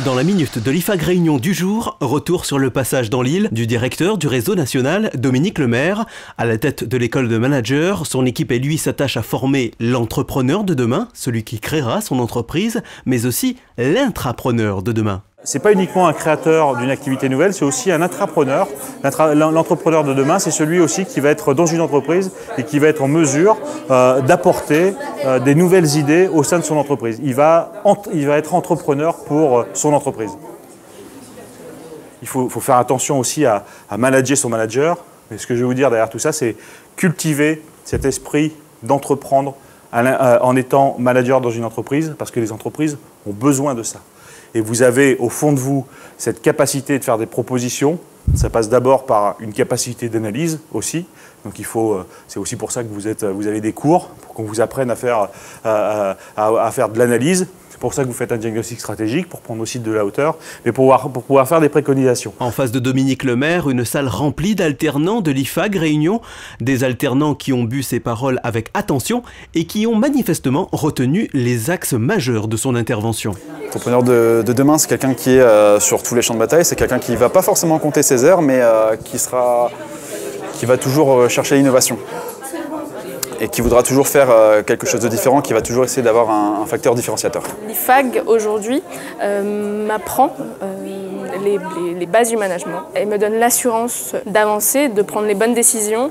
Dans la minute de l'IFAG Réunion du jour, retour sur le passage dans l'île du directeur du réseau national, Dominique Lemaire. À la tête de l'école de managers, son équipe et lui s'attachent à former l'entrepreneur de demain, celui qui créera son entreprise, mais aussi l'intrapreneur de demain. Ce n'est pas uniquement un créateur d'une activité nouvelle, c'est aussi un intrapreneur. L'entrepreneur de demain, c'est celui aussi qui va être dans une entreprise et qui va être en mesure d'apporter des nouvelles idées au sein de son entreprise. Il va être entrepreneur pour son entreprise. Il faut faire attention aussi à manager son manager. Mais ce que je vais vous dire derrière tout ça, c'est cultiver cet esprit d'entreprendre en étant manager dans une entreprise, parce que les entreprises ont besoin de ça. Et vous avez au fond de vous cette capacité de faire des propositions. Ça passe d'abord par une capacité d'analyse aussi. Donc c'est aussi pour ça que vous avez des cours, pour qu'on vous apprenne à faire de l'analyse. C'est pour ça que vous faites un diagnostic stratégique, pour prendre aussi de la hauteur, mais pour pouvoir faire des préconisations. En face de Dominique Lemaire, une salle remplie d'alternants de l'IFAG Réunion. Des alternants qui ont bu ses paroles avec attention et qui ont manifestement retenu les axes majeurs de son intervention. L'entrepreneur de demain, c'est quelqu'un qui est sur tous les champs de bataille. C'est quelqu'un qui ne va pas forcément compter ses heures, mais qui va toujours chercher l'innovation. Et qui voudra toujours faire quelque chose de différent, qui va toujours essayer d'avoir un facteur différenciateur. L'IFAG aujourd'hui m'apprend les bases du management et me donne l'assurance d'avancer, de prendre les bonnes décisions